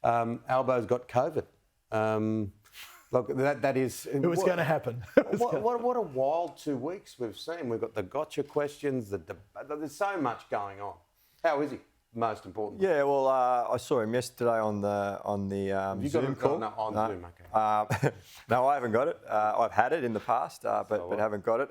Albo's got COVID. Look, that is... It was going to happen. What a wild 2 weeks we've seen. We've got the gotcha questions, there's so much going on. How is he? Most important. Yeah, well, I saw him yesterday on the Zoom call. No, on Zoom, okay. No, I haven't got it. I've had it in the past, but haven't got it.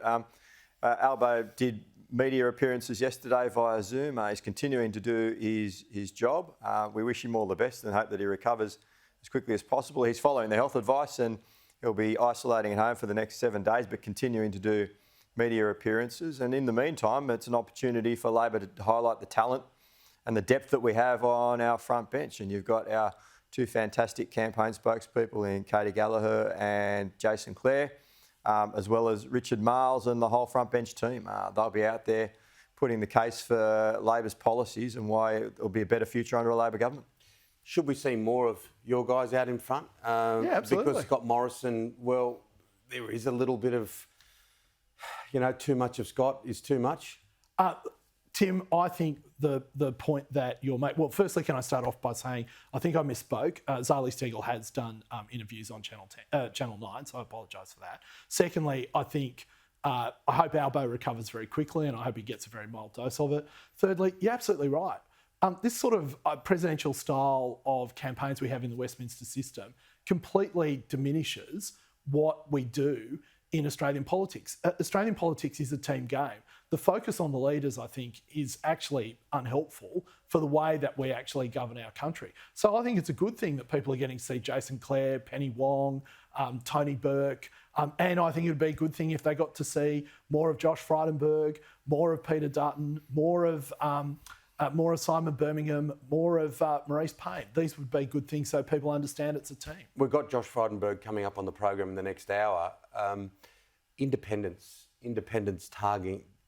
Albo did media appearances yesterday via Zoom. He's continuing to do his job. We wish him all the best and hope that he recovers as quickly as possible. He's following the health advice and he'll be isolating at home for the next 7 days, but continuing to do media appearances. And in the meantime, it's an opportunity for Labor to highlight the talent and the depth that we have on our front bench. And you've got our 2 fantastic campaign spokespeople in Katie Gallagher and Jason Clare, as well as Richard Marles and the whole front bench team. They'll be out there putting the case for Labor's policies and why it'll be a better future under a Labor government. Should we see more of your guys out in front? Yeah, absolutely. Because Scott Morrison, well, there is a little bit of, too much of Scott is too much. Tim, I think the point that you'll make... Well, firstly, can I start off by saying I think I misspoke. Zali Steggall has done interviews on Channel 9, so I apologise for that. Secondly, I think... I hope Albo recovers very quickly and I hope he gets a very mild dose of it. Thirdly, you're absolutely right. This sort of presidential style of campaigns we have in the Westminster system completely diminishes what we do in Australian politics. Australian politics is a team game. The focus on the leaders, I think, is actually unhelpful for the way that we actually govern our country. So I think it's a good thing that people are getting to see Jason Clare, Penny Wong, Tony Burke, and I think it would be a good thing if they got to see more of Josh Frydenberg, more of Peter Dutton, more of Simon Birmingham, more of Maurice Payne. These would be good things so people understand it's a team. We've got Josh Frydenberg coming up on the program in the next hour. Independents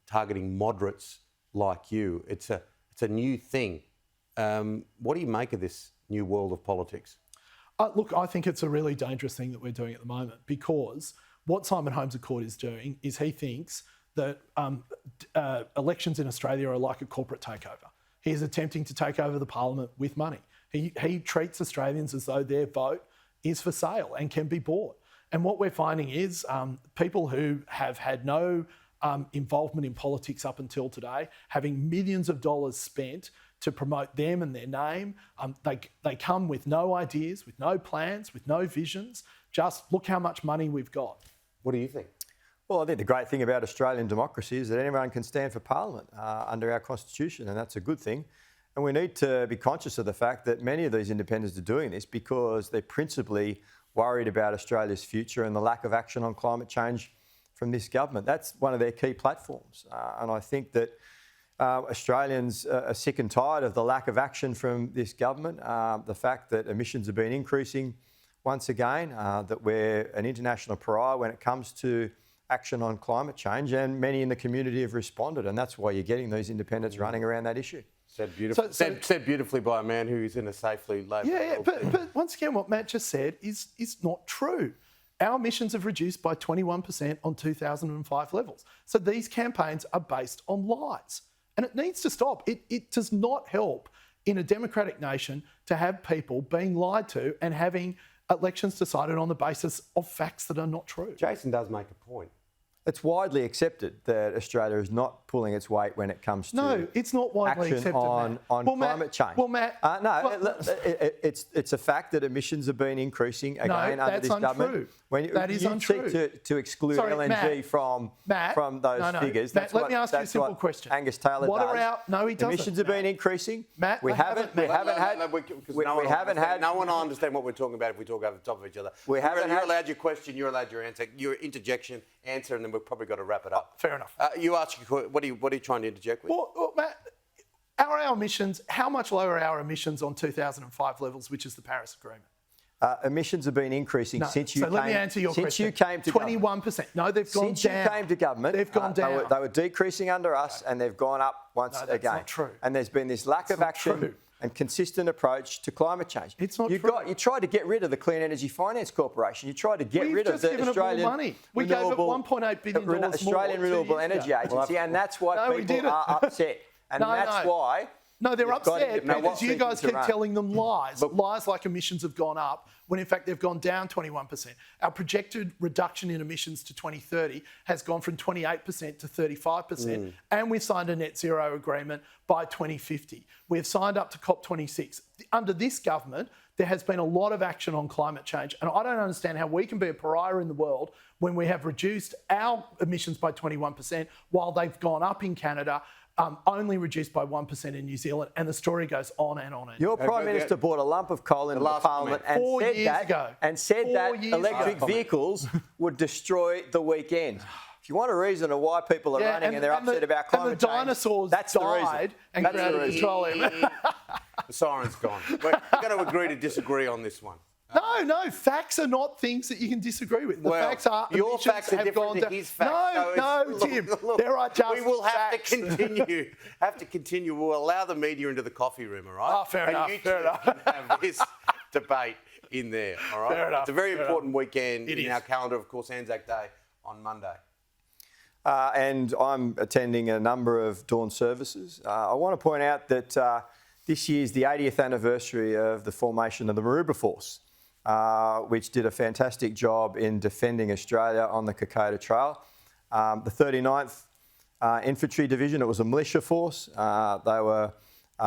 targeting moderates like you. It's a new thing. What do you make of this new world of politics? Look, I think it's a really dangerous thing that we're doing at the moment because what Simon Holmes at court is doing is he thinks that elections in Australia are like a corporate takeover. He is attempting to take over the parliament with money. He treats Australians as though their vote is for sale and can be bought. And what we're finding is people who have had no involvement in politics up until today, having millions of dollars spent to promote them and their name. They come with no ideas, with no plans, with no visions. Just look how much money we've got. What do you think? Well, I think the great thing about Australian democracy is that anyone can stand for Parliament under our Constitution, and that's a good thing. And we need to be conscious of the fact that many of these independents are doing this because they're principally worried about Australia's future and the lack of action on climate change from this government. That's one of their key platforms. And I think that Australians are sick and tired of the lack of action from this government, the fact that emissions have been increasing once again, that we're an international pariah when it comes to action on climate change, and many in the community have responded, and that's why you're getting these independents running around that issue. Said beautifully by a man who is in a safely Labor. Yeah, but once again, what Matt just said is not true. Our emissions have reduced by 21% on 2005 levels. So these campaigns are based on lies. And it needs to stop. It does not help in a democratic nation to have people being lied to and having elections decided on the basis of facts that are not true. Jason does make a point. It's widely accepted that Australia is not pulling its weight when it comes to no, it's not widely action accepted, on climate change. Well, Matt... it's a fact that emissions have been increasing again under this government. That is untrue. Seek to exclude LNG from those figures. Matt, let me ask you a simple question. Angus Taylor does. No, he doesn't. Emissions have been increasing. Matt, we haven't had... No one will understand what we're talking about if we talk over the top of each other. You're allowed your question, you're allowed your answer, your interjection, answer, and then we've probably got to wrap it up. Fair enough. You ask, what are you trying to interject with? Well, Matt, our emissions, how much lower are our emissions on 2005 levels, which is the Paris Agreement? Emissions have been increasing since you came. So let me answer your question. Since you came to 21%. No, they've gone down. Since you came to government, they've gone down. They were decreasing under us, and they've gone up once again. That's not true. And there's been this lack of action and consistent approach to climate change. It's not true. You tried to get rid of the Clean Energy Finance Corporation. You tried to get rid of the Australian money. We gave it $1.8 billion more Australian Renewable Energy Agency, and that's why people are upset. And that's why No, they're upset because you guys keep telling them lies. Lies like emissions have gone up, when in fact they've gone down 21%. Our projected reduction in emissions to 2030 has gone from 28% to 35%. And we've signed a net zero agreement by 2050. We've signed up to COP26. Under this government, there has been a lot of action on climate change. And I don't understand how we can be a pariah in the world when we have reduced our emissions by 21% while they've gone up in Canada, only reduced by 1% in New Zealand, and the story goes on and on. Your Prime Minister bought a lump of coal into the Parliament and said that electric vehicles would destroy the weekend. If you want a reason of why people are running and they're upset about climate change, the dinosaurs that's the reason. died and created petroleum. The siren's gone. We're going to agree to disagree on this one. No, facts are not things that you can disagree with. The facts are your facts are different to his facts. No, Tim, there are just we will have facts. to continue. We'll allow the media into the coffee room, all right? Oh, fair enough. You can have this debate in there, all right? Fair enough. It's a very important weekend in our calendar, of course, Anzac Day on Monday. And I'm attending a number of dawn services. I want to point out that this year's the 80th anniversary of the formation of the Maroubra Force, which did a fantastic job in defending Australia on the Kokoda Trail. The 39th Infantry Division, it was a militia force. They were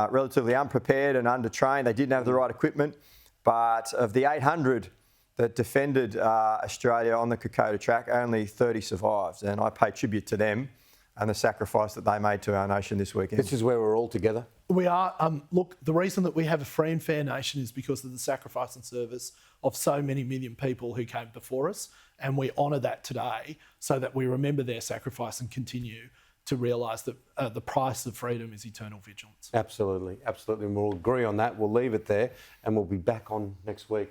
relatively unprepared and undertrained. They didn't have the right equipment. But of the 800 that defended Australia on the Kokoda track, only 30 survived. And I pay tribute to them and the sacrifice that they made to our nation this weekend. This is where we're all together. We are. Look, the reason that we have a free and fair nation is because of the sacrifice and service of so many million people who came before us. And we honour that today so that we remember their sacrifice and continue to realise that the price of freedom is eternal vigilance. Absolutely, absolutely. And we'll agree on that. We'll leave it there and we'll be back on next week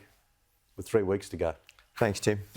with 3 weeks to go. Thanks, Tim.